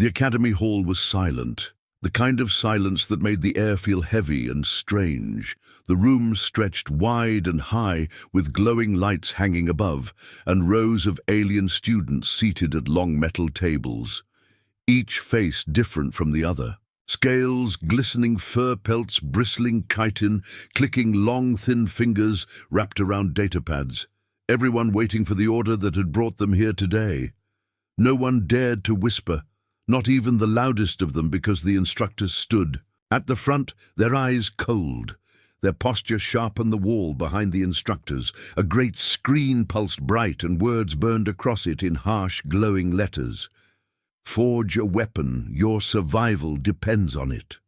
The academy hall was silent, the kind of silence that made the air feel heavy and strange. The room stretched wide and high, with glowing lights hanging above, and rows of alien students seated at long metal tables, each face different from the other. Scales, glistening fur pelts, bristling chitin, clicking long thin fingers wrapped around datapads. Everyone waiting for the order that had brought them here today. No one dared to whisper, not even the loudest of them, because the instructors stood at the front, their eyes cold, their posture sharp on the wall behind the instructors. A great screen pulsed bright, and words burned across it in harsh, glowing letters. Forge a weapon, your survival depends on it.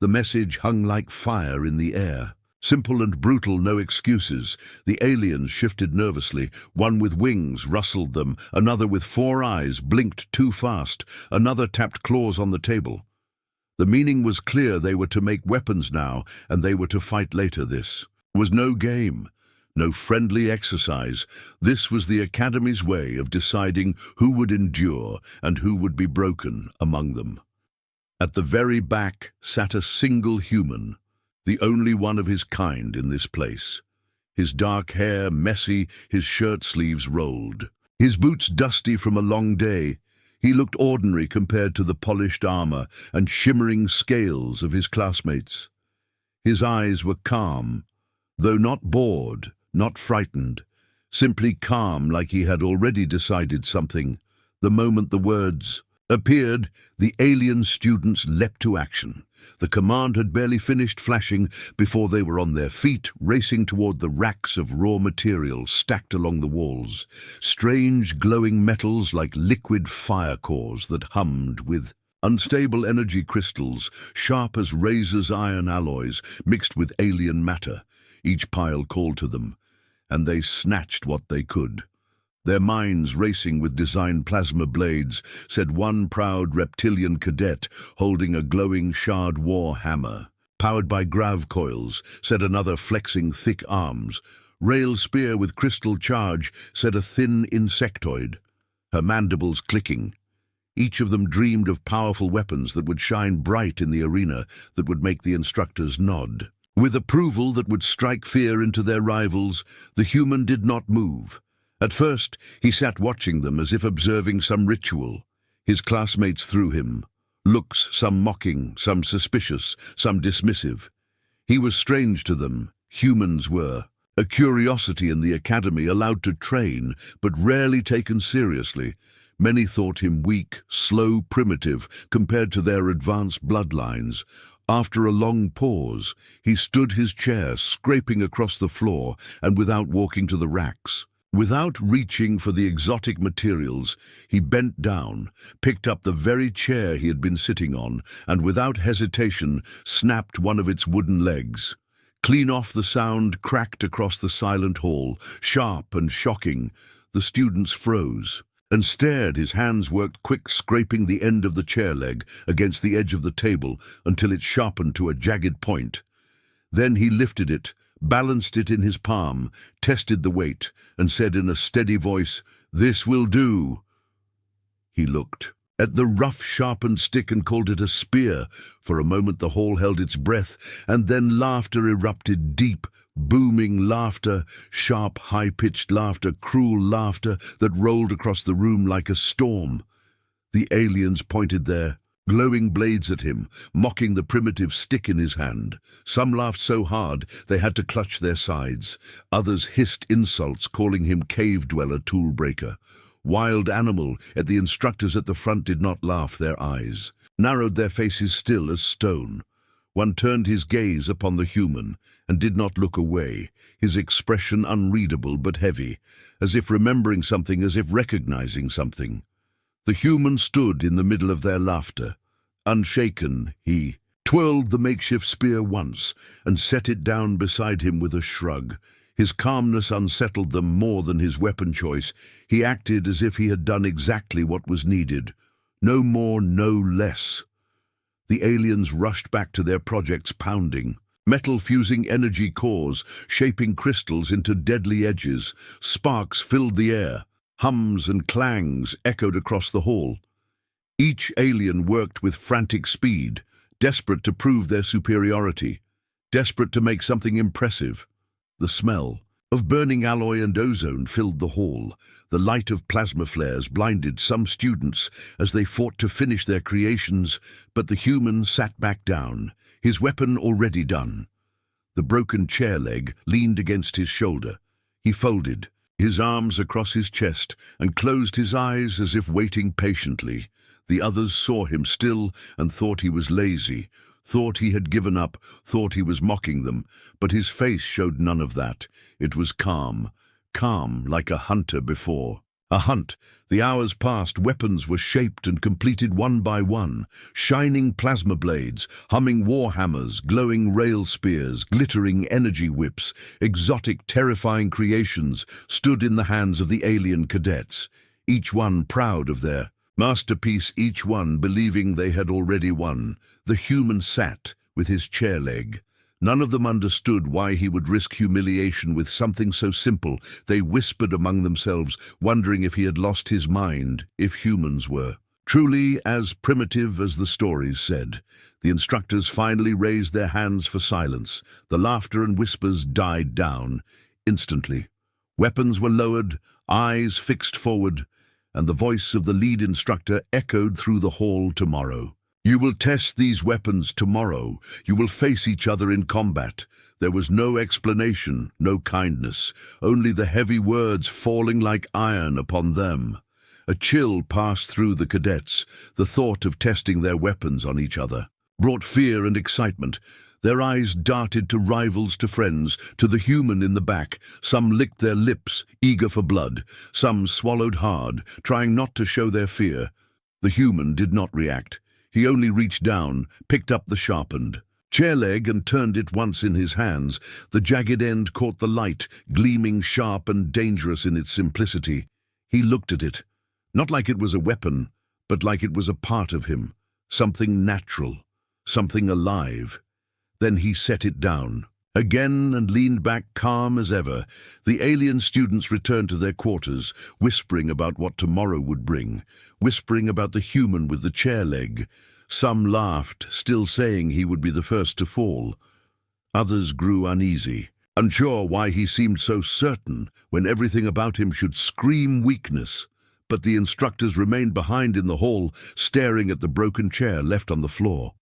The message hung like fire in the air. Simple and brutal, no excuses. The aliens shifted nervously. One with wings rustled them, another with 4 eyes blinked too fast, another tapped claws on the table. The meaning was clear: they were to make weapons now, and they were to fight later. This was no game, no friendly exercise. This was the Academy's way of deciding who would endure and who would be broken among them. At the very back sat a single human, the only one of his kind in this place. His dark hair messy, his shirt sleeves rolled, his boots dusty from a long day. He looked ordinary compared to the polished armor and shimmering scales of his classmates. His eyes were calm, though not bored, not frightened, simply calm, like he had already decided something. The moment the words appeared, the alien students leapt to action. The command had barely finished flashing before they were on their feet, racing toward the racks of raw material stacked along the walls. Strange glowing metals like liquid fire cores that hummed with unstable energy crystals, sharp as razors, iron alloys mixed with alien matter. Each pile called to them, and they snatched what they could. Their minds racing with designed plasma blades, said one proud reptilian cadet holding a glowing shard war hammer. Powered by grav coils, said another flexing thick arms. Rail spear with crystal charge, said a thin insectoid, her mandibles clicking. Each of them dreamed of powerful weapons that would shine bright in the arena, that would make the instructors nod. With approval that would strike fear into their rivals, the human did not move. At first, he sat watching them as if observing some ritual. His classmates threw him looks, some mocking, some suspicious, some dismissive. He was strange to them. Humans were. A curiosity in the academy, allowed to train, but rarely taken seriously. Many thought him weak, slow, primitive, compared to their advanced bloodlines. After a long pause, he stood his chair, scraping across the floor, and without walking to the racks, without reaching for the exotic materials, he bent down, picked up the very chair he had been sitting on, and without hesitation snapped one of its wooden legs. Clean off the sound cracked across the silent hall, sharp and shocking. The students froze and stared. His hands worked quick, scraping the end of the chair leg against the edge of the table until it sharpened to a jagged point. Then he lifted it, balanced it in his palm, tested the weight, and said in a steady voice, "This will do." He looked at the rough, sharpened stick and called it a spear. For a moment the hall held its breath, and then laughter erupted, deep, booming laughter, sharp, high-pitched laughter, cruel laughter that rolled across the room like a storm. The aliens pointed their glowing blades at him, mocking the primitive stick in his hand. Some laughed so hard they had to clutch their sides. Others hissed insults, calling him cave-dweller, tool-breaker. Wild animal, yet the instructors at the front did not laugh. Their eyes narrowed, their faces still as stone. One turned his gaze upon the human and did not look away, his expression unreadable but heavy, as if remembering something, as if recognizing something. The human stood in the middle of their laughter. Unshaken, he twirled the makeshift spear once and set it down beside him with a shrug. His calmness unsettled them more than his weapon choice. He acted as if he had done exactly what was needed. No more, no less. The aliens rushed back to their projects, pounding. Metal fusing energy cores, shaping crystals into deadly edges. Sparks filled the air. Hums and clangs echoed across the hall. Each alien worked with frantic speed, desperate to prove their superiority, desperate to make something impressive. The smell of burning alloy and ozone filled the hall. The light of plasma flares blinded some students as they fought to finish their creations, but the human sat back down, his weapon already done. The broken chair leg leaned against his shoulder. He folded his arms across his chest and closed his eyes as if waiting patiently. The others saw him still and thought he was lazy, thought he had given up, thought he was mocking them, but his face showed none of that. It was calm, calm like a hunter before. A hunt. The hours passed, weapons were shaped and completed one by one. Shining plasma blades, humming war hammers, glowing rail spears, glittering energy whips, exotic, terrifying creations stood in the hands of the alien cadets, each one proud of their masterpiece, each one believing they had already won. The human sat with his chair leg. None of them understood why he would risk humiliation with something so simple. They whispered among themselves, wondering if he had lost his mind, if humans were truly as primitive as the stories said. The instructors finally raised their hands for silence. The laughter and whispers died down instantly. Weapons were lowered, eyes fixed forward, and the voice of the lead instructor echoed through the hall. Tomorrow. You will test these weapons tomorrow. You will face each other in combat. There was no explanation, no kindness, only the heavy words falling like iron upon them. A chill passed through the cadets. The thought of testing their weapons on each other brought fear and excitement. Their eyes darted to rivals, to friends, to the human in the back. Some licked their lips, eager for blood. Some swallowed hard, trying not to show their fear. The human did not react. He only reached down, picked up the sharpened chair leg and turned it once in his hands. The jagged end caught the light, gleaming sharp and dangerous in its simplicity. He looked at it, not like it was a weapon, but like it was a part of him, something natural, something alive. Then he set it down again and leaned back calm as ever. The alien students returned to their quarters, whispering about what tomorrow would bring, whispering about the human with the chair leg. Some laughed, still saying he would be the first to fall. Others grew uneasy, unsure why he seemed so certain when everything about him should scream weakness. But the instructors remained behind in the hall, staring at the broken chair left on the floor.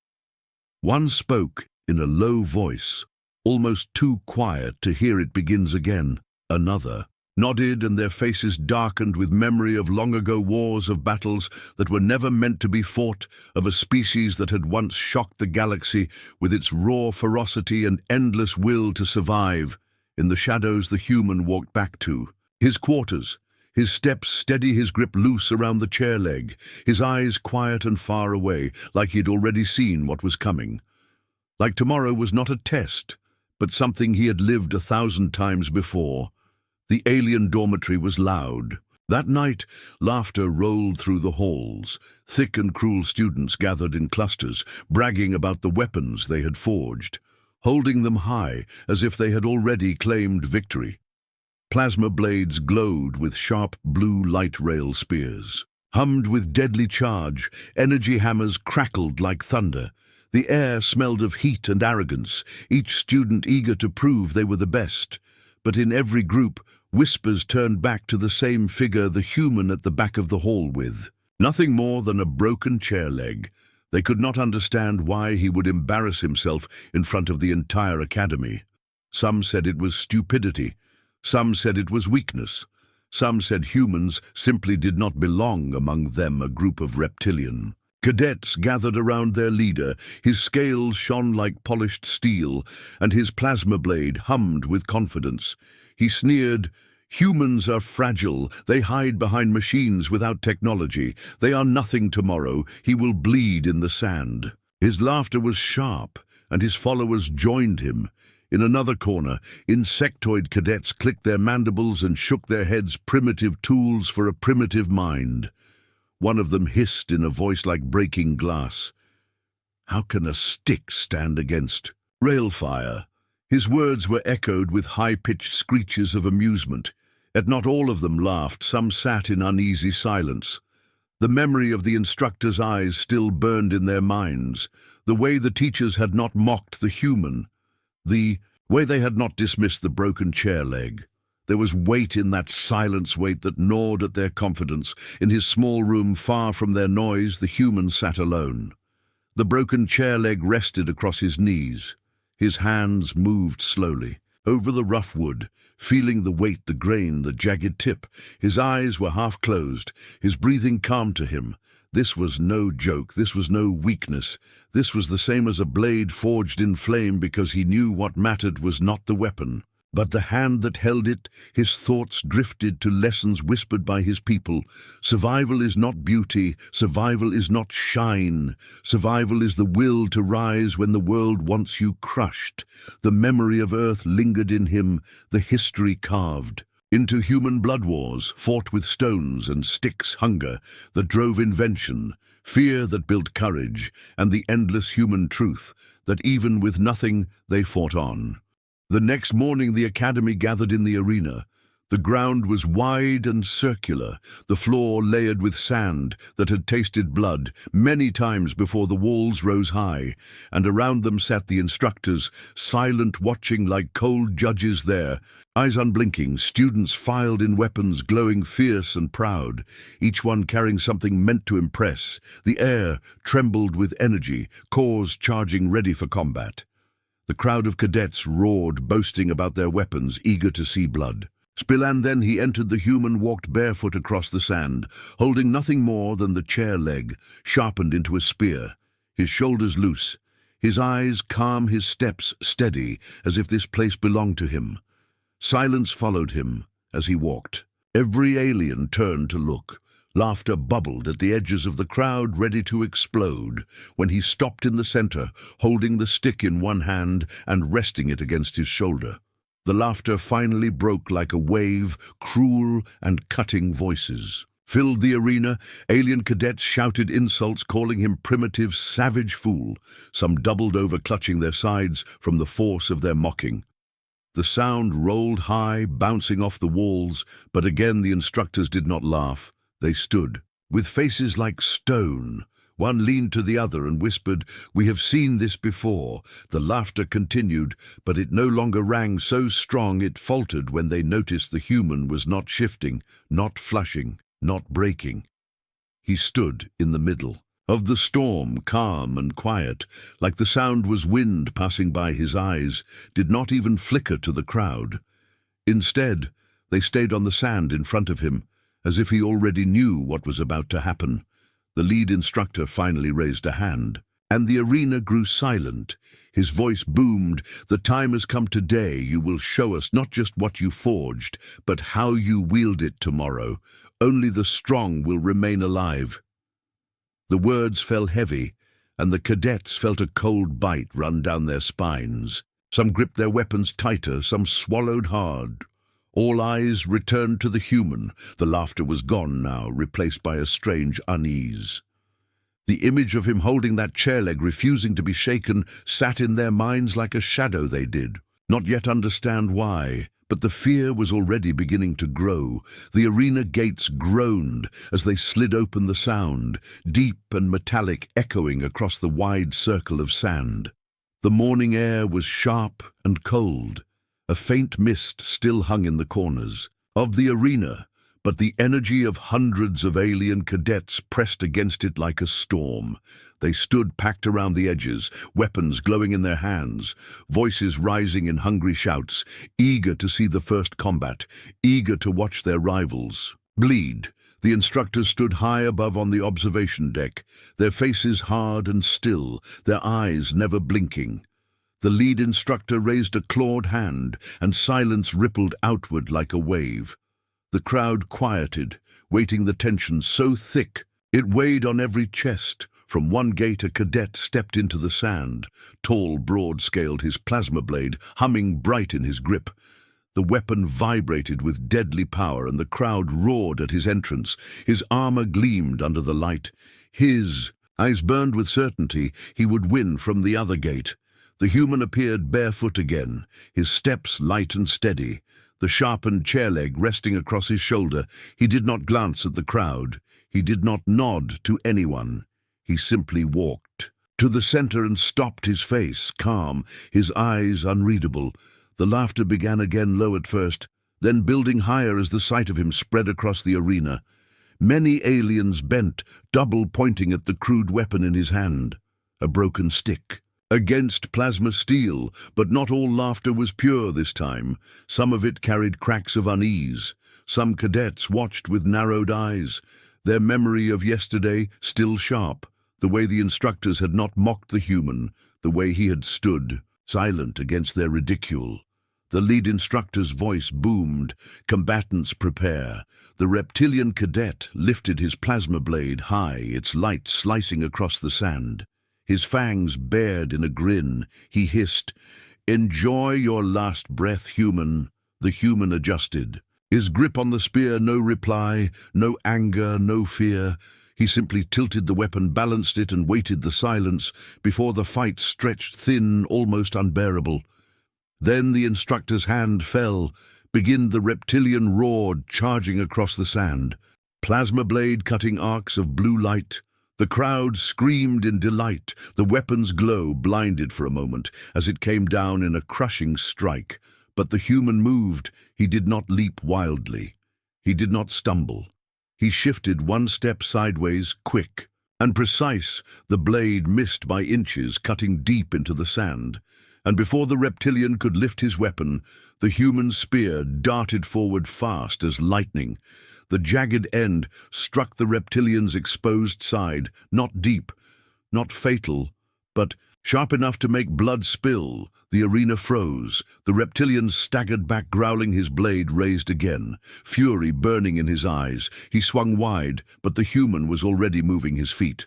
One spoke in a low voice, almost too quiet to hear it begins again. Another nodded, and their faces darkened with memory of long-ago wars, of battles that were never meant to be fought, of a species that had once shocked the galaxy with its raw ferocity and endless will to survive. In the shadows the human walked back to his quarters, his steps steady, his grip loose around the chair leg, his eyes quiet and far away, like he'd already seen what was coming. Like tomorrow was not a test, but something he had lived 1,000 times before. The alien dormitory was loud. That night, laughter rolled through the halls. Thick and cruel students gathered in clusters, bragging about the weapons they had forged, holding them high as if they had already claimed victory. Plasma blades glowed with sharp blue light rail spears, hummed with deadly charge. Energy hammers crackled like thunder. The air smelled of heat and arrogance, each student eager to prove they were the best. But in every group, whispers turned back to the same figure, the human at the back of the hall with nothing more than a broken chair leg. They could not understand why he would embarrass himself in front of the entire academy. Some said it was stupidity. Some said it was weakness. Some said humans simply did not belong among them, a group of reptilian cadets gathered around their leader. His scales shone like polished steel, and his plasma blade hummed with confidence. He sneered, "Humans are fragile. They hide behind machines without technology. They are nothing tomorrow. He will bleed in the sand." His laughter was sharp, and his followers joined him. In another corner, insectoid cadets clicked their mandibles and shook their heads, primitive tools for a primitive mind. One of them hissed in a voice like breaking glass, "How can a stick stand against railfire?" His words were echoed with high-pitched screeches of amusement. Yet not all of them laughed. Some sat in uneasy silence. The memory of the instructor's eyes still burned in their minds, the way the teachers had not mocked the human, the way they had not dismissed the broken chair leg. There was weight in that silence, weight that gnawed at their confidence. In his small room, far from their noise, the human sat alone. The broken chair leg rested across his knees. His hands moved slowly over the rough wood, feeling the weight, the grain, the jagged tip. His eyes were half closed, his breathing calm to him. This was no joke, this was no weakness. This was the same as a blade forged in flame, because he knew what mattered was not the weapon, but the hand that held it. His thoughts drifted to lessons whispered by his people. Survival is not beauty, survival is not shine. Survival is the will to rise when the world wants you crushed. The memory of Earth lingered in him, the history carved into human blood wars, fought with stones and sticks, hunger that drove invention, fear that built courage, and the endless human truth that even with nothing they fought on. The next morning the academy gathered in the arena. The ground was wide and circular, the floor layered with sand that had tasted blood many times before the walls rose high, and around them sat the instructors, silent, watching like cold judges there. Eyes unblinking, students filed in, weapons glowing fierce and proud, each one carrying something meant to impress. The air trembled with energy, cores charging ready for combat. The crowd of cadets roared, boasting about their weapons, eager to see blood. And then he entered. The human walked barefoot across the sand, holding nothing more than the chair leg, sharpened into a spear, his shoulders loose, his eyes calm, his steps steady, as if this place belonged to him. Silence followed him as he walked. Every alien turned to look. Laughter bubbled at the edges of the crowd, ready to explode, when he stopped in the center, holding the stick in one hand and resting it against his shoulder. The laughter finally broke like a wave. Cruel and cutting voices filled the arena. Alien cadets shouted insults, calling him primitive, savage fool. Some doubled over, clutching their sides from the force of their mocking. The sound rolled high, bouncing off the walls, but again the instructors did not laugh. They stood, with faces like stone. One leaned to the other and whispered, "We have seen this before." The laughter continued, but it no longer rang so strong. It faltered when they noticed the human was not shifting, not flushing, not breaking. He stood in the middle of the storm, calm and quiet, like the sound was wind passing by. His eyes did not even flicker to the crowd. Instead, they stayed on the sand in front of him, as if he already knew what was about to happen. The lead instructor finally raised a hand, and the arena grew silent. His voice boomed, "The time has come today. You will show us not just what you forged, but how you wield it tomorrow. Only the strong will remain alive." The words fell heavy, and the cadets felt a cold bite run down their spines. Some gripped their weapons tighter, some swallowed hard. All eyes returned to the human. The laughter was gone now, replaced by a strange unease. The image of him holding that chair leg, refusing to be shaken, sat in their minds like a shadow. They did not yet understand why, but the fear was already beginning to grow. The arena gates groaned as they slid open, the sound, deep and metallic, echoing across the wide circle of sand. The morning air was sharp and cold. A faint mist still hung in the corners of the arena, but the energy of hundreds of alien cadets pressed against it like a storm. They stood packed around the edges, weapons glowing in their hands, voices rising in hungry shouts, eager to see the first combat, eager to watch their rivals bleed. The instructors stood high above on the observation deck, their faces hard and still, their eyes never blinking. The lead instructor raised a clawed hand, and silence rippled outward like a wave. The crowd quieted, waiting, the tension so thick it weighed on every chest. From one gate a cadet stepped into the sand, tall, broad-scaled, his plasma blade humming bright in his grip. The weapon vibrated with deadly power, and the crowd roared at his entrance. His armor gleamed under the light. His eyes burned with certainty he would win from the other gate. The human appeared barefoot again, his steps light and steady, the sharpened chair leg resting across his shoulder. He did not glance at the crowd. He did not nod to anyone. He simply walked to the center and stopped, his face calm, his eyes unreadable. The laughter began again, low at first, then building higher as the sight of him spread across the arena. Many aliens bent, double pointing at the crude weapon in his hand, a broken stick. Against plasma steel, but not all laughter was pure this time. Some of it carried cracks of unease. Some cadets watched with narrowed eyes, their memory of yesterday still sharp, the way the instructors had not mocked the human, the way he had stood, silent against their ridicule. The lead instructor's voice boomed, "Combatants, prepare." The reptilian cadet lifted his plasma blade high, its light slicing across the sand. His fangs bared in a grin. He hissed, "Enjoy your last breath, human." The human adjusted. His grip on the spear, no reply, no anger, no fear. He simply tilted the weapon, balanced it, and waited the silence before the fight stretched thin, almost unbearable. Then the instructor's hand fell. Begin, the reptilian roared, charging across the sand. Plasma blade cutting arcs of blue light. The crowd screamed in delight. The weapon's glow blinded for a moment as it came down in a crushing strike. But the human moved. He did not leap wildly. He did not stumble. He shifted one step sideways, quick and precise. The blade missed by inches, cutting deep into the sand. And before the reptilian could lift his weapon, the human spear darted forward fast as lightning. The jagged end struck the reptilian's exposed side, not deep, not fatal, but sharp enough to make blood spill. The arena froze. The reptilian staggered back, growling, his blade raised again, fury burning in his eyes. He swung wide, but the human was already moving his feet.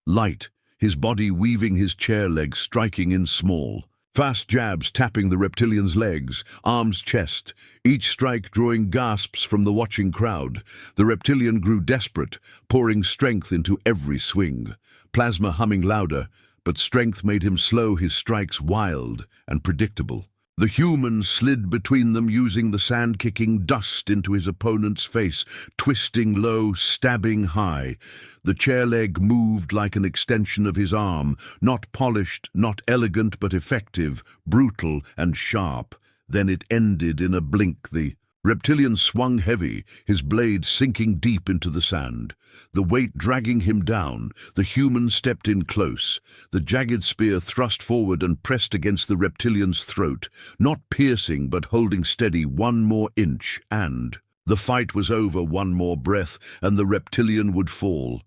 Light, his body weaving his chair legs, striking in small. Fast jabs tapping the reptilian's legs, arms, chest, each strike drawing gasps from the watching crowd. The reptilian grew desperate, pouring strength into every swing. Plasma humming louder, but strength made him slow, his strikes wild and predictable. The human slid between them, using the sand, kicking dust into his opponent's face, twisting low, stabbing high. The chair leg moved like an extension of his arm, not polished, not elegant, but effective, brutal and sharp. Then it ended in a blink. The reptilian swung heavy, his blade sinking deep into the sand. The weight dragging him down, the human stepped in close. The jagged spear thrust forward and pressed against the reptilian's throat, not piercing but holding steady. One more inch, and the fight was over. One more breath, and the reptilian would fall.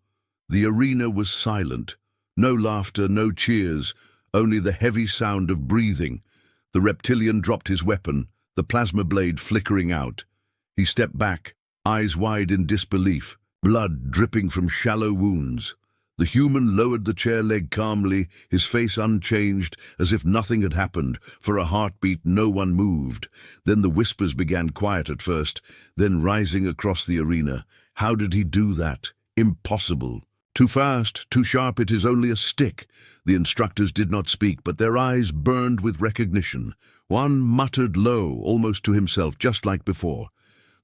The arena was silent. No laughter, no cheers, only the heavy sound of breathing. The reptilian dropped his weapon, the plasma blade flickering out. He stepped back, eyes wide in disbelief, blood dripping from shallow wounds. The human lowered the chair leg calmly, his face unchanged, as if nothing had happened. For a heartbeat, no one moved. Then the whispers began, quiet at first, then rising across the arena. How did he do that? Impossible. Too fast, too sharp, it is only a stick. The instructors did not speak, but their eyes burned with recognition. One muttered low, almost to himself, just like before.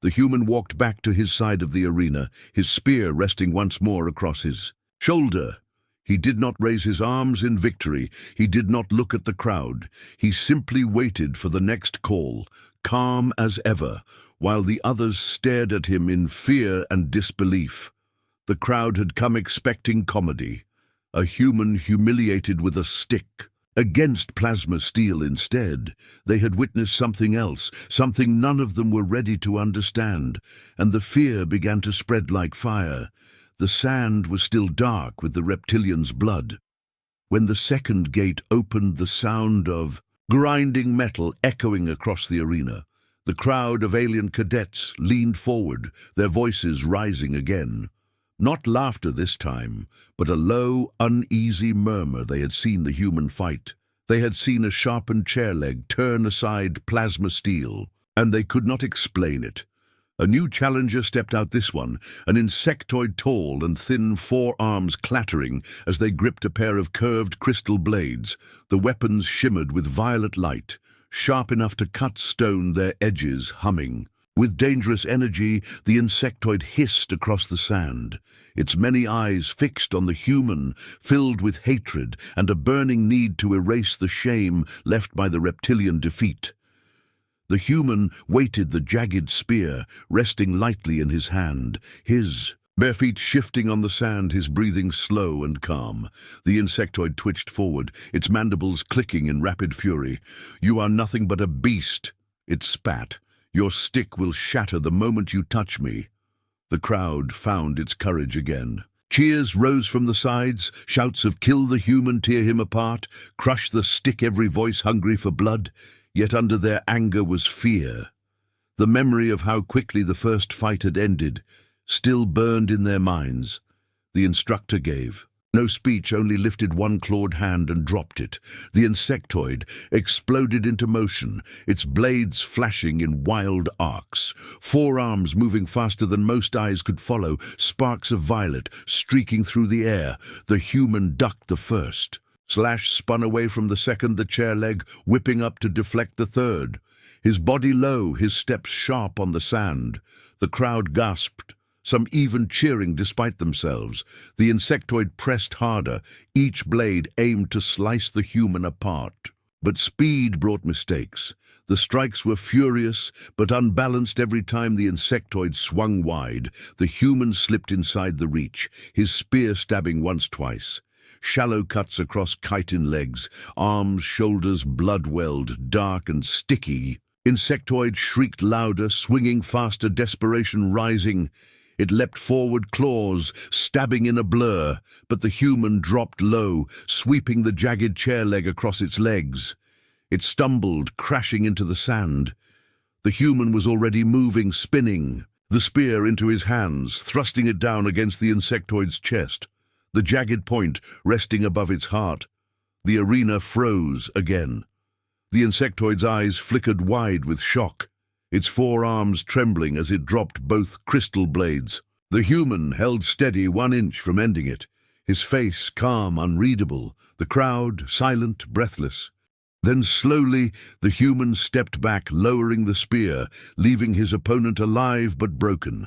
The human walked back to his side of the arena, his spear resting once more across his shoulder. He did not raise his arms in victory. He did not look at the crowd. He simply waited for the next call, calm as ever, while the others stared at him in fear and disbelief. The crowd had come expecting comedy, a human humiliated with a stick. Against plasma steel instead, they had witnessed something else, something none of them were ready to understand, and the fear began to spread like fire. The sand was still dark with the reptilian's blood. When the second gate opened, the sound of grinding metal echoing across the arena. The crowd of alien cadets leaned forward, their voices rising again. Not laughter this time, but a low, uneasy murmur. They had seen the human fight. They had seen a sharpened chair leg turn aside plasma steel, and they could not explain it. A new challenger stepped out, this one, an insectoid tall and thin, forearms clattering as they gripped a pair of curved crystal blades. The weapons shimmered with violet light, sharp enough to cut stone, their edges humming. With dangerous energy, the insectoid hissed across the sand, its many eyes fixed on the human, filled with hatred and a burning need to erase the shame left by the reptilian defeat. The human weighted the jagged spear, resting lightly in his hand, his bare feet shifting on the sand, his breathing slow and calm. The insectoid twitched forward, its mandibles clicking in rapid fury. "You are nothing but a beast," it spat. "Your stick will shatter the moment you touch me." The crowd found its courage again. Cheers rose from the sides, shouts of "kill the human, tear him apart, crush the stick," every voice hungry for blood. Yet under their anger was fear. The memory of how quickly the first fight had ended still burned in their minds. The instructor gave no speech, only lifted one clawed hand and dropped it. The insectoid exploded into motion, its blades flashing in wild arcs, forearms moving faster than most eyes could follow, sparks of violet streaking through the air. The human ducked the first. Slash spun away from the second, the chair leg whipping up to deflect the third. His body low, his steps sharp on the sand. The crowd gasped, some even cheering despite themselves. The insectoid pressed harder, each blade aimed to slice the human apart. But speed brought mistakes. The strikes were furious, but unbalanced every time the insectoid swung wide. The human slipped inside the reach, his spear stabbing once-twice. Shallow cuts across chitin legs, arms, shoulders blood-welled, dark and sticky. Insectoid shrieked louder, swinging faster, desperation rising. It leapt forward, claws stabbing in a blur, but the human dropped low, sweeping the jagged chair leg across its legs. It stumbled, crashing into the sand. The human was already moving, spinning, the spear into his hands, thrusting it down against the insectoid's chest, the jagged point resting above its heart. The arena froze again. The insectoid's eyes flickered wide with shock, its forearms trembling as it dropped both crystal blades. The human held steady 1 inch from ending it, his face calm, unreadable, the crowd silent, breathless. Then slowly the human stepped back, lowering the spear, leaving his opponent alive but broken.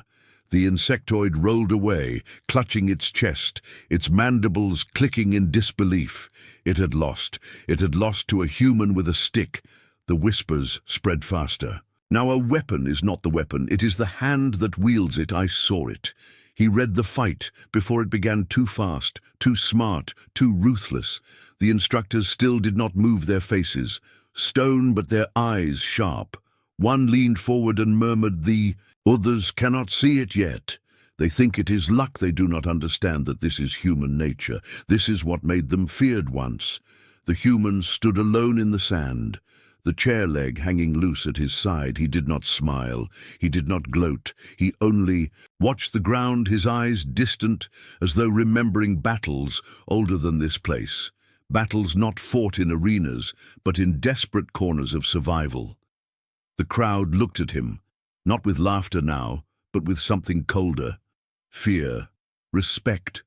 The insectoid rolled away, clutching its chest, its mandibles clicking in disbelief. It had lost. It had lost to a human with a stick. The whispers spread faster. "Now a weapon is not the weapon, it is the hand that wields it. I saw it." He read the fight before it began, too fast, too smart, too ruthless. The instructors still did not move their faces, stone but their eyes sharp. One leaned forward and murmured, "The others cannot see it yet. They think it is luck. They do not understand that this is human nature. This is what made them feared once." The human stood alone in the sand, the chair leg hanging loose at his side. He did not smile. He did not gloat. He only watched the ground, his eyes distant, as though remembering battles older than this place. Battles not fought in arenas, but in desperate corners of survival. The crowd looked at him, not with laughter now, but with something colder. Fear, respect,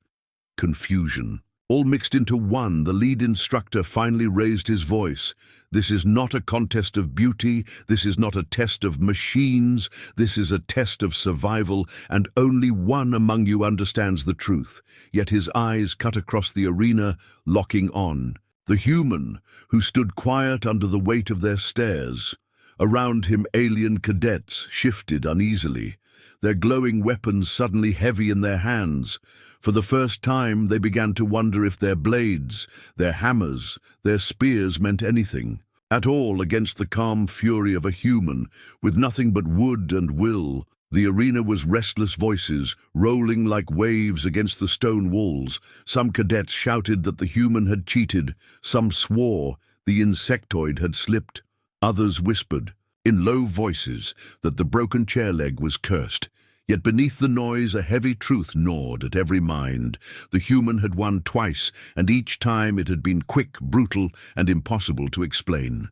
confusion, all mixed into one. The lead instructor finally raised his voice. "This is not a contest of beauty. This is not a test of machines. This is a test of survival, and only one among you understands the truth." Yet his eyes cut across the arena, locking on the human, who stood quiet under the weight of their stares. Around him, alien cadets shifted uneasily, their glowing weapons suddenly heavy in their hands. For the first time, they began to wonder if their blades, their hammers, their spears meant anything at all against the calm fury of a human with nothing but wood and will. The arena was restless voices, rolling like waves against the stone walls. Some cadets shouted that the human had cheated. Some swore the insectoid had slipped. Others whispered, in low voices, that the broken chair leg was cursed. Yet beneath the noise, a heavy truth gnawed at every mind. The human had won twice, and each time it had been quick, brutal, and impossible to explain.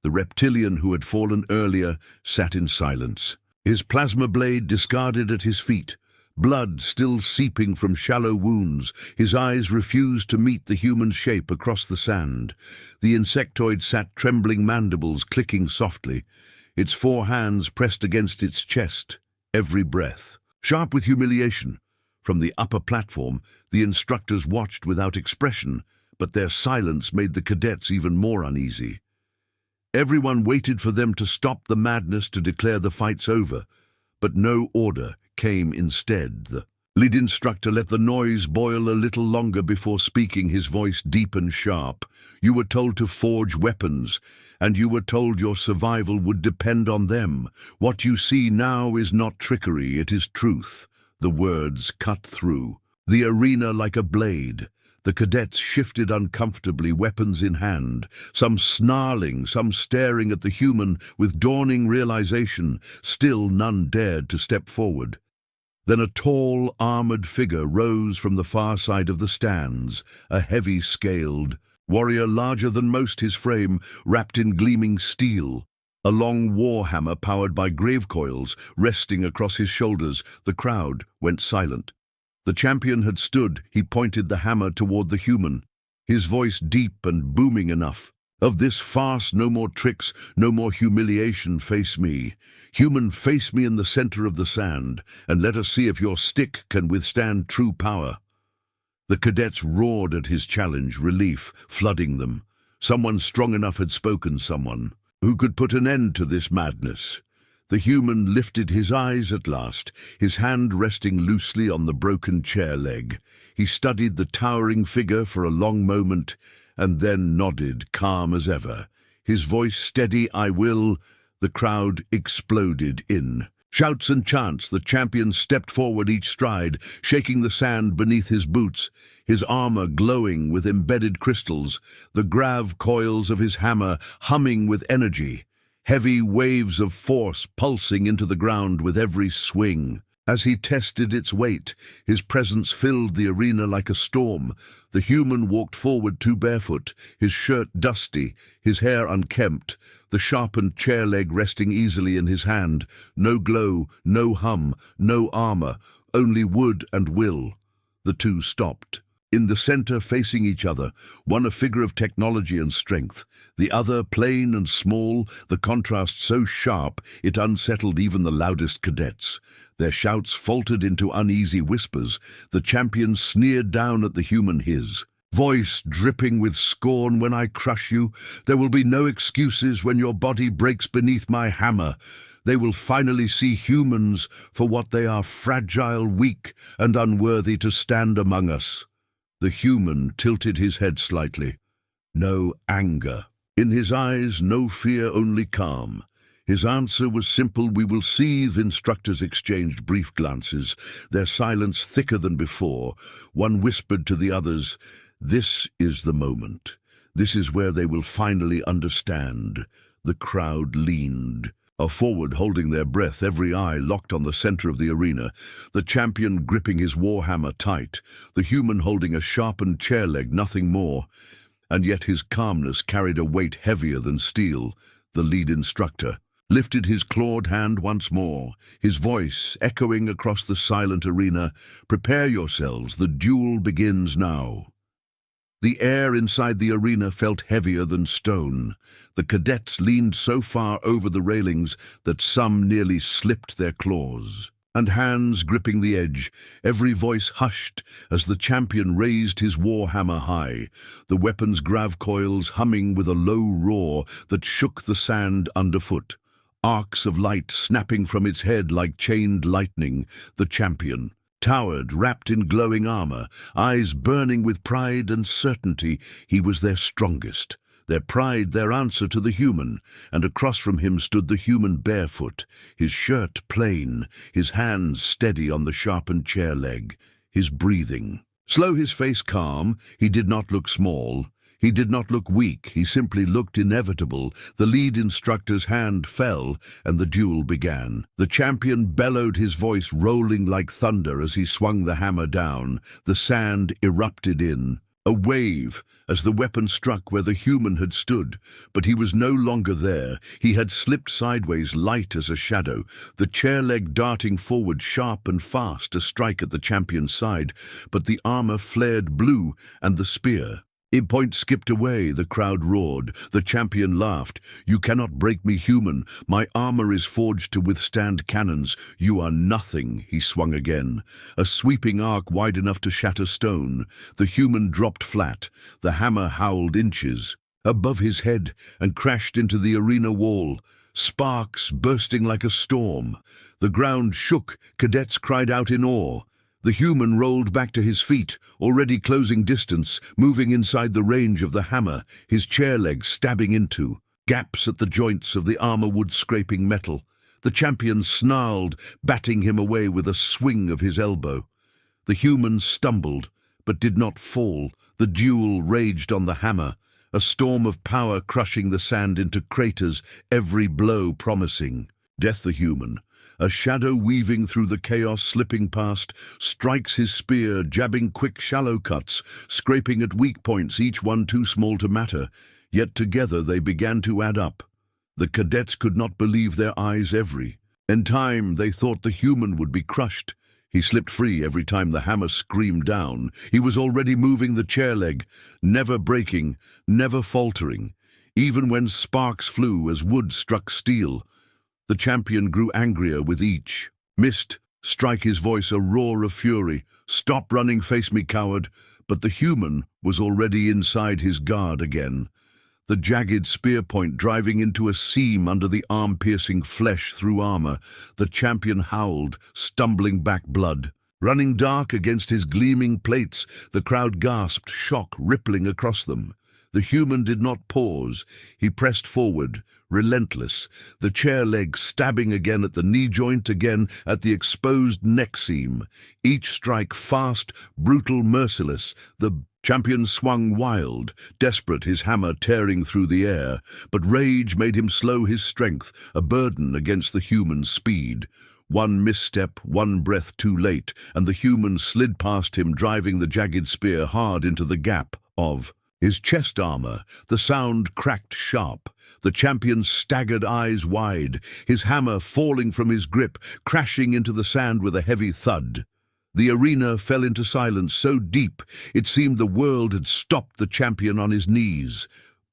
The reptilian who had fallen earlier sat in silence, his plasma blade discarded at his feet, blood still seeping from shallow wounds. His eyes refused to meet the human shape across the sand. The insectoid sat, trembling mandibles clicking softly. its four hands pressed against its chest, every breath. Sharp with humiliation, from the upper platform, the instructors watched without expression, but their silence made the cadets even more uneasy. Everyone waited for them to stop the madness, to declare the fight's over, but no order came instead. The lead instructor let the noise boil a little longer before speaking, his voice deep and sharp. You were told to forge weapons, and you were told your survival would depend on them. What you see now is not trickery, it is truth. The words cut through the arena like a blade. The cadets shifted uncomfortably, weapons in hand, some snarling, some staring at the human with dawning realization. Still none dared to step forward. Then a tall, armored figure rose from the far side of the stands, a heavy-scaled warrior larger than most, his frame wrapped in gleaming steel. A long war hammer powered by grave coils resting across his shoulders. The crowd went silent. The champion had stood. He pointed the hammer toward the human, his voice deep and booming enough. Of this farce, no more tricks, no more humiliation. Face me. Human, face me in the center of the sand, and let us see if your stick can withstand true power. The cadets roared at his challenge, relief flooding them. Someone strong enough had spoken, someone who could put an end to this madness. The human lifted his eyes at last, his hand resting loosely on the broken chair leg. He studied the towering figure for a long moment, and then nodded, calm as ever. His voice steady. I will. The crowd exploded in shouts and chants. The champion stepped forward each stride, shaking the sand beneath his boots, his armor glowing with embedded crystals, the grav coils of his hammer humming with energy. Heavy waves of force pulsing into the ground with every swing. As he tested its weight, his presence filled the arena like a storm. The human walked forward too barefoot, his shirt dusty, his hair unkempt, the sharpened chair leg resting easily in his hand. No glow, no hum, no armor, only wood and will. The two stopped. In the center, facing each other, one a figure of technology and strength, the other plain and small, the contrast so sharp it unsettled even the loudest cadets. Their shouts faltered into uneasy whispers. The champion sneered down at the human, his voice dripping with scorn. When I crush you, there will be no excuses. When your body breaks beneath my hammer, they will finally see humans for what they are: fragile, weak, and unworthy to stand among us. The human tilted his head slightly. No anger in his eyes, no fear, only calm. His answer was simple. We will see. The instructors exchanged brief glances, their silence thicker than before. One whispered to the others, this is the moment. This is where they will finally understand. The crowd leaned forward, holding their breath, every eye locked on the center of the arena, the champion gripping his warhammer tight, the human holding a sharpened chair leg, nothing more. And yet his calmness carried a weight heavier than steel. The lead instructor lifted his clawed hand once more, his voice echoing across the silent arena. Prepare yourselves, the duel begins now. The air inside the arena felt heavier than stone. The cadets leaned so far over the railings that some nearly slipped their claws and hands gripping the edge. Every voice hushed as the champion raised his warhammer high, the weapon's grav coils humming with a low roar that shook the sand underfoot. Arcs of light snapping from its head like chained lightning. The champion towered, wrapped in glowing armor, eyes burning with pride and certainty. He was their strongest, their pride, their answer to the human. And across from him stood the human, barefoot, his shirt plain, his hands steady on the sharpened chair leg, his breathing slow, his face calm. He did not look small. He did not look weak. He simply looked inevitable. The lead instructor's hand fell, and the duel began. The champion bellowed, his voice rolling like thunder as he swung the hammer down. The sand erupted in a wave as the weapon struck where the human had stood. But he was no longer there. He had slipped sideways, light as a shadow, the chair leg darting forward sharp and fast to strike at the champion's side. But the armor flared blue, and the spear Point skipped away, the crowd roared. The champion laughed. "You cannot break me, human. My armor is forged to withstand cannons. You are nothing," he swung again. A sweeping arc wide enough to shatter stone. The human dropped flat. The hammer howled inches above his head and crashed into the arena wall. Sparks bursting like a storm. The ground shook. Cadets cried out in awe. The human rolled back to his feet, already closing distance, moving inside the range of the hammer, his chair legs stabbing into gaps at the joints of the armor wood scraping metal. The champion snarled, batting him away with a swing of his elbow. The human stumbled, but did not fall. The duel raged on the hammer, a storm of power crushing the sand into craters, every blow promising death. The human, a shadow weaving through the chaos, slipping past, strikes his spear, jabbing quick, shallow cuts, scraping at weak points, each one too small to matter. Yet together they began to add up. The cadets could not believe their eyes. In time, they thought the human would be crushed. He slipped free every time the hammer screamed down. He was already moving the chair leg, never breaking, never faltering, even when sparks flew as wood struck steel. The champion grew angrier with each missed strike, his voice a roar of fury. "Stop running, face me, coward!" But the human was already inside his guard again, the jagged spear point driving into a seam under the arm, piercing flesh through armor. The champion howled, stumbling back, blood running dark against his gleaming plates. The crowd gasped, shock rippling across them. The human did not pause. He pressed forward, relentless, the chair leg stabbing again at the knee joint, again at the exposed neck seam. Each strike fast, brutal, merciless. The champion swung wild, desperate, his hammer tearing through the air. But rage made him slow his strength, a burden against the human's speed. One misstep, one breath too late, and the human slid past him, driving the jagged spear hard into the gap of his chest armor. The sound cracked sharp. The champion staggered, eyes wide, his hammer falling from his grip, crashing into the sand with a heavy thud. The arena fell into silence so deep it seemed the world had stopped. The champion on his knees,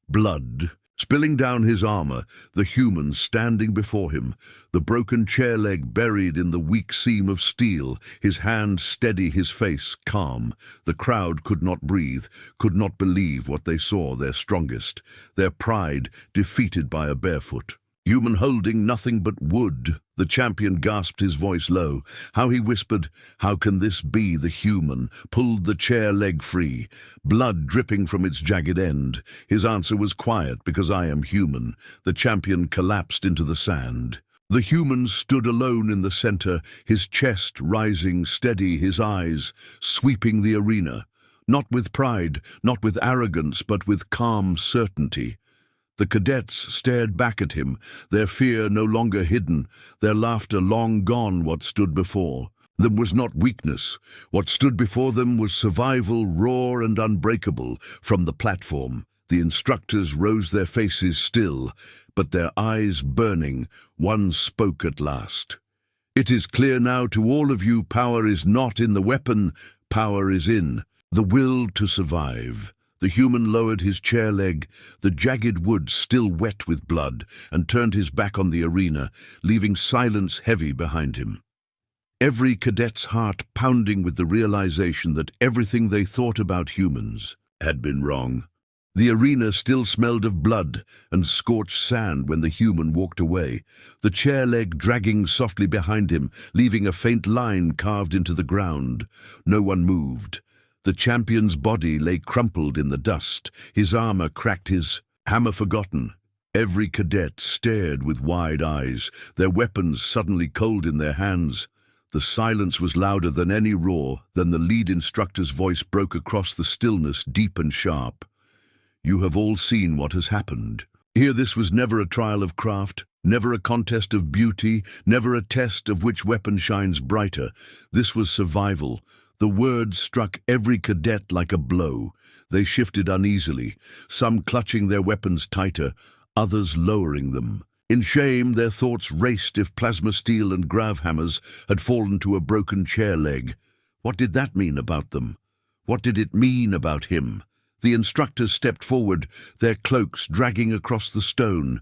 blood spilling down his armor, the human standing before him, the broken chair leg buried in the weak seam of steel, his hand steady, his face calm. The crowd could not breathe, could not believe what they saw, their strongest, their pride defeated by a barefoot human holding nothing but wood. The champion gasped, his voice low. How he whispered, "How can this be?" The human pulled the chair leg free, blood dripping from its jagged end. His answer was quiet, "Because I am human." The champion collapsed into the sand. The human stood alone in the center, his chest rising steady, his eyes sweeping the arena. Not with pride, not with arrogance, but with calm certainty. The cadets stared back at him, their fear no longer hidden, their laughter long gone. What stood before them was not weakness. What stood before them was survival, raw and unbreakable. From the platform, the instructors rose, their faces still, but their eyes burning. One spoke at last. "It is clear now to all of you, power is not in the weapon, power is in the will to survive." The human lowered his chair leg, the jagged wood still wet with blood, and turned his back on the arena, leaving silence heavy behind him. Every cadet's heart pounding with the realization that everything they thought about humans had been wrong. The arena still smelled of blood and scorched sand when the human walked away, the chair leg dragging softly behind him, leaving a faint line carved into the ground. No one moved. The champion's body lay crumpled in the dust, his armor cracked, his hammer forgotten. Every cadet stared with wide eyes, their weapons suddenly cold in their hands. The silence was louder than any roar. Then the lead instructor's voice broke across the stillness, deep and sharp. "You have all seen what has happened. Here, this was never a trial of craft, never a contest of beauty, never a test of which weapon shines brighter. This was survival." The words struck every cadet like a blow. They shifted uneasily, some clutching their weapons tighter, others lowering them. In shame, their thoughts raced if plasma steel and grav hammers had fallen to a broken chair leg. What did that mean about them? What did it mean about him? The instructors stepped forward, their cloaks dragging across the stone.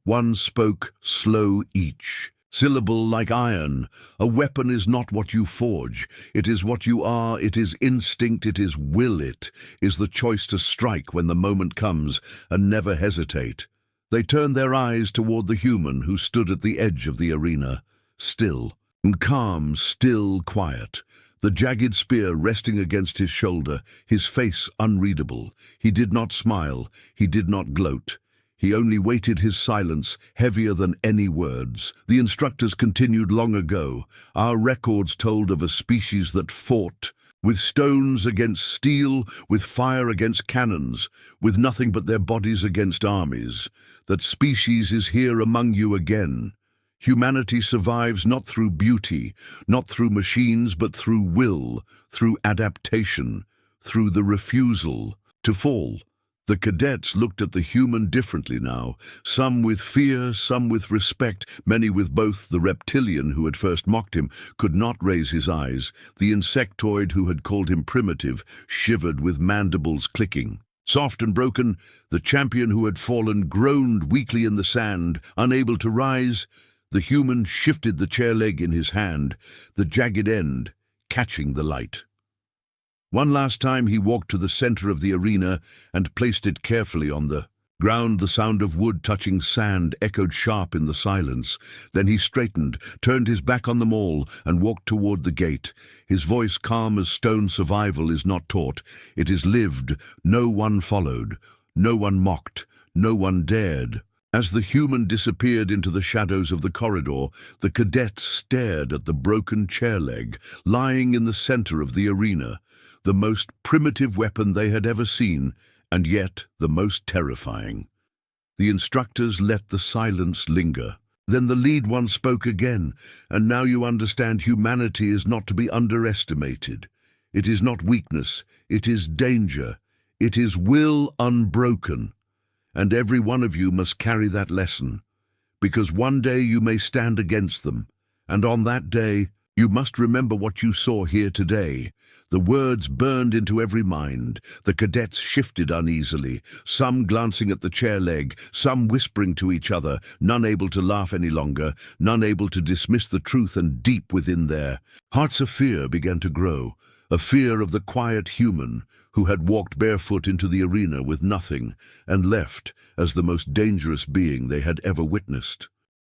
One spoke, slow each, syllable like iron. A weapon is not what you forge. It is what you are. It is instinct. It is will. It is the choice to strike when the moment comes and never hesitate. They turned their eyes toward the human who stood at the edge of the arena, still, calm, still, quiet. The jagged spear resting against his shoulder, his face unreadable. He did not smile. He did not gloat. He only waited, his silence heavier than any words. The instructors continued long ago. Our records told of a species that fought, with stones against steel, with fire against cannons, with nothing but their bodies against armies. That species is here among you again. Humanity survives not through beauty, not through machines, but through will, through adaptation, through the refusal to fall. The cadets looked at the human differently now, some with fear, some with respect, many with both. The reptilian who had first mocked him could not raise his eyes. The insectoid who had called him primitive shivered with mandibles clicking. Soft and broken, the champion who had fallen groaned weakly in the sand, unable to rise. The human shifted the chair leg in his hand, the jagged end catching the light. One last time he walked to the center of the arena and placed it carefully on the ground. The sound of wood touching sand echoed sharp in the silence. Then he straightened, turned his back on them all, and walked toward the gate. His voice calm as stone. Survival is not taught. It is lived. No one followed. No one mocked. No one dared. As the human disappeared into the shadows of the corridor, the cadets stared at the broken chair leg lying in the center of the arena, the most primitive weapon they had ever seen, and yet the most terrifying. The instructors let the silence linger. Then the lead one spoke again, and now you understand humanity is not to be underestimated. It is not weakness, it is danger. It is will unbroken. And every one of you must carry that lesson, because one day you may stand against them, and on that day you must remember what you saw here today. The words burned into every mind. The cadets shifted uneasily, some glancing at the chair leg, some whispering to each other, none able to laugh any longer, none able to dismiss the truth, and deep within their hearts a fear began to grow, a fear of the quiet human who had walked barefoot into the arena with nothing and left as the most dangerous being they had ever witnessed.